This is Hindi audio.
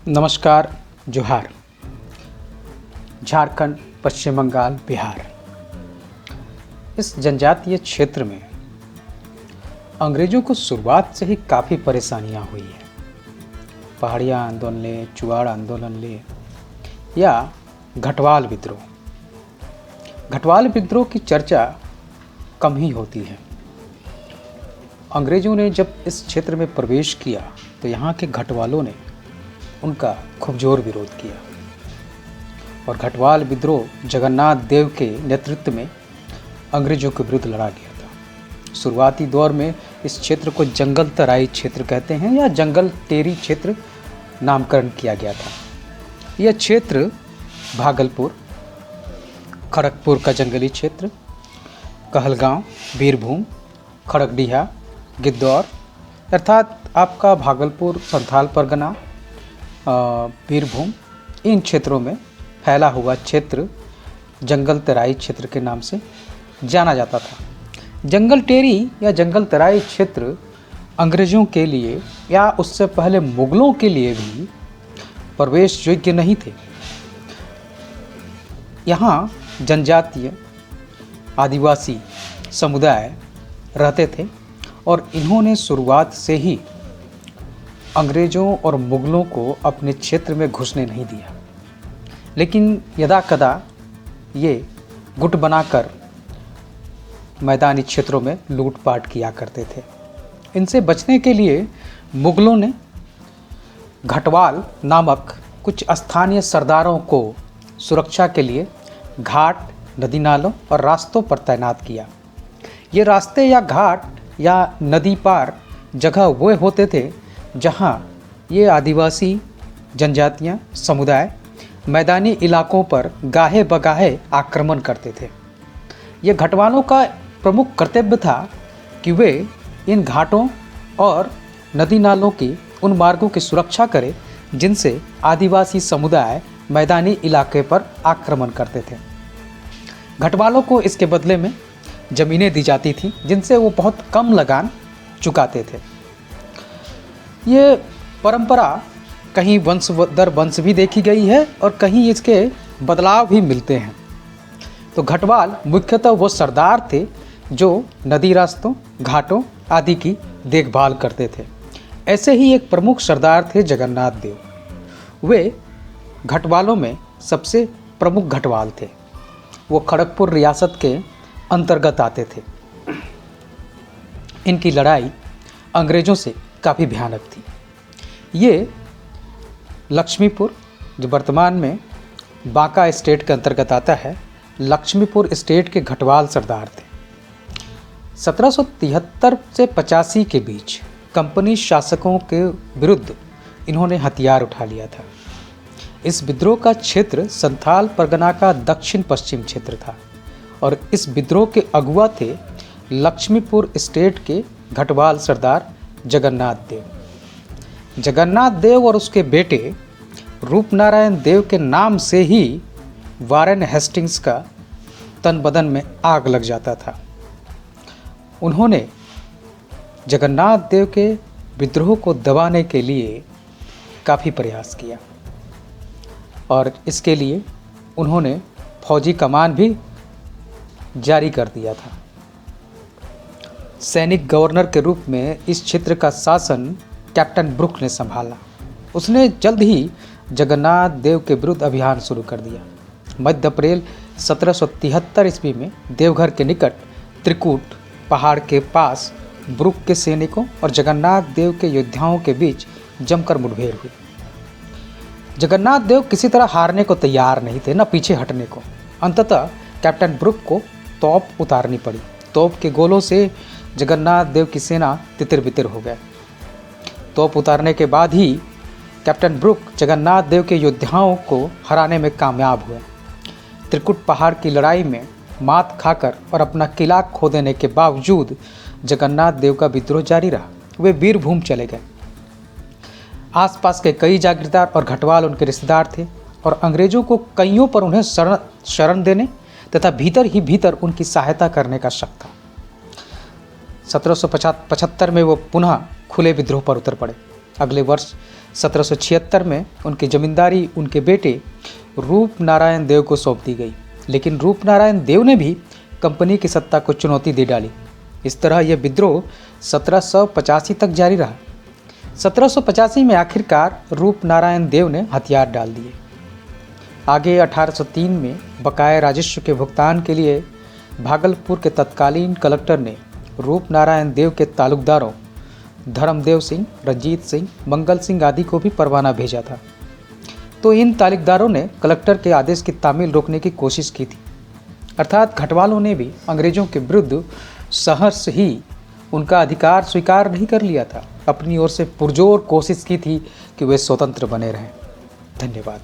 नमस्कार, जोहार। झारखंड, पश्चिम बंगाल, बिहार, इस जनजातीय क्षेत्र में अंग्रेज़ों को शुरुआत से ही काफ़ी परेशानियां हुई है। पहाड़िया आंदोलन ले, चुआड़ आंदोलन ले या घटवाल विद्रोह। घटवाल विद्रोह की चर्चा कम ही होती है। अंग्रेज़ों ने जब इस क्षेत्र में प्रवेश किया तो यहाँ के घटवालों ने उनका खूब जोर विरोध किया और घटवाल विद्रोह जगन्नाथ देव के नेतृत्व में अंग्रेज़ों के विरुद्ध लड़ा गया था। शुरुआती दौर में इस क्षेत्र को जंगल तराई क्षेत्र कहते हैं या जंगल टेरी क्षेत्र नामकरण किया गया था। यह क्षेत्र भागलपुर, खड़गपुर का जंगली क्षेत्र, कहलगांव, बीरभूम, खड़गडिहा, गिद्धौर अर्थात आपका भागलपुर, संथाल परगना, बीरभूम, इन क्षेत्रों में फैला हुआ क्षेत्र जंगल तराई क्षेत्र के नाम से जाना जाता था। जंगल टेरी या जंगल तराई क्षेत्र अंग्रेज़ों के लिए या उससे पहले मुग़लों के लिए भी प्रवेश योग्य नहीं थे। यहाँ जनजातीय आदिवासी समुदाय रहते थे और इन्होंने शुरुआत से ही अंग्रेज़ों और मुग़लों को अपने क्षेत्र में घुसने नहीं दिया, लेकिन यदाकदा ये गुट बनाकर मैदानी क्षेत्रों में लूटपाट किया करते थे। इनसे बचने के लिए मुग़लों ने घटवाल नामक कुछ स्थानीय सरदारों को सुरक्षा के लिए घाट, नदी नालों और रास्तों पर तैनात किया। ये रास्ते या घाट या नदी पार जगह वो होते थे जहाँ ये आदिवासी जनजातियाँ समुदाय मैदानी इलाकों पर गाहे बगाहे आक्रमण करते थे। ये घटवालों का प्रमुख कर्तव्य था कि वे इन घाटों और नदी नालों की उन मार्गों की सुरक्षा करें जिनसे आदिवासी समुदाय मैदानी इलाके पर आक्रमण करते थे। घटवालों को इसके बदले में ज़मीनें दी जाती थीं जिनसे वो बहुत कम लगान चुकाते थे। ये परंपरा कहीं वंश दर वंश भी देखी गई है और कहीं इसके बदलाव भी मिलते हैं। तो घटवाल मुख्यतः वो सरदार थे जो नदी रास्तों, घाटों आदि की देखभाल करते थे। ऐसे ही एक प्रमुख सरदार थे जगन्नाथ देव। वे घटवालों में सबसे प्रमुख घटवाल थे। वो खड़गपुर रियासत के अंतर्गत आते थे। इनकी लड़ाई अंग्रेज़ों से काफ़ी भयानक थी। ये लक्ष्मीपुर, जो वर्तमान में बांका स्टेट के अंतर्गत आता है, लक्ष्मीपुर स्टेट के घटवाल सरदार थे। 1773 से 85 के बीच कंपनी शासकों के विरुद्ध इन्होंने हथियार उठा लिया था। इस विद्रोह का क्षेत्र संथाल परगना का दक्षिण पश्चिम क्षेत्र था और इस विद्रोह के अगुआ थे लक्ष्मीपुर स्टेट के घटवाल सरदार जगन्नाथ देव। जगन्नाथ देव और उसके बेटे रूपनारायण देव के नाम से ही वारेन हेस्टिंग्स का तन बदन में आग लग जाता था। उन्होंने जगन्नाथ देव के विद्रोह को दबाने के लिए काफ़ी प्रयास किया और इसके लिए उन्होंने फौजी कमान भी जारी कर दिया था। सैनिक गवर्नर के रूप में इस क्षेत्र का शासन कैप्टन ब्रुक ने संभाला। उसने जल्द ही जगन्नाथ देव के विरुद्ध अभियान शुरू कर दिया। मध्य अप्रैल 1773 ईस्वी में देवघर के निकट त्रिकूट पहाड़ के पास ब्रुक के सैनिकों और जगन्नाथ देव के योद्धाओं के बीच जमकर मुठभेड़ हुई। जगन्नाथ देव किसी तरह हारने को तैयार नहीं थे, न पीछे हटने को। अंततः कैप्टन ब्रुक को तोप उतारनी पड़ी। तोप के गोलों से जगन्नाथ देव की सेना तितर बितर हो गए। तोप उतारने के बाद ही कैप्टन ब्रुक जगन्नाथ देव के योद्धाओं को हराने में कामयाब हुए। त्रिकुट पहाड़ की लड़ाई में मात खाकर और अपना किला खो देने के बावजूद जगन्नाथ देव का विद्रोह जारी रहा। वे बीरभूम चले गए। आसपास के कई जागीरदार और घटवाल उनके रिश्तेदार थे और अंग्रेज़ों को कईयों पर उन्हें शरण देने तथा भीतर ही भीतर उनकी सहायता करने का शक था। 1775 में वो पुनः खुले विद्रोह पर उतर पड़े। अगले वर्ष 1776 में उनकी जमींदारी उनके बेटे रूप नारायण देव को सौंप दी गई, लेकिन रूप नारायण देव ने भी कंपनी की सत्ता को चुनौती दे डाली। इस तरह यह विद्रोह 1785 तक जारी रहा। 1785 में आखिरकार रूप नारायण देव ने हथियार डाल दिए। आगे 1803 में बकाया राजस्व के भुगतान के लिए भागलपुर के तत्कालीन कलेक्टर ने रूप नारायण देव के तालुकदारों धर्मदेव सिंह, रंजीत सिंह, मंगल सिंह आदि को भी परवाना भेजा था। तो इन तालुकदारों ने कलेक्टर के आदेश की तामील रोकने की कोशिश की थी, अर्थात खटवालों ने भी अंग्रेजों के विरुद्ध सहर्ष ही उनका अधिकार स्वीकार नहीं कर लिया था, अपनी ओर से पुरजोर कोशिश की थी कि वे स्वतंत्र बने रहें। धन्यवाद।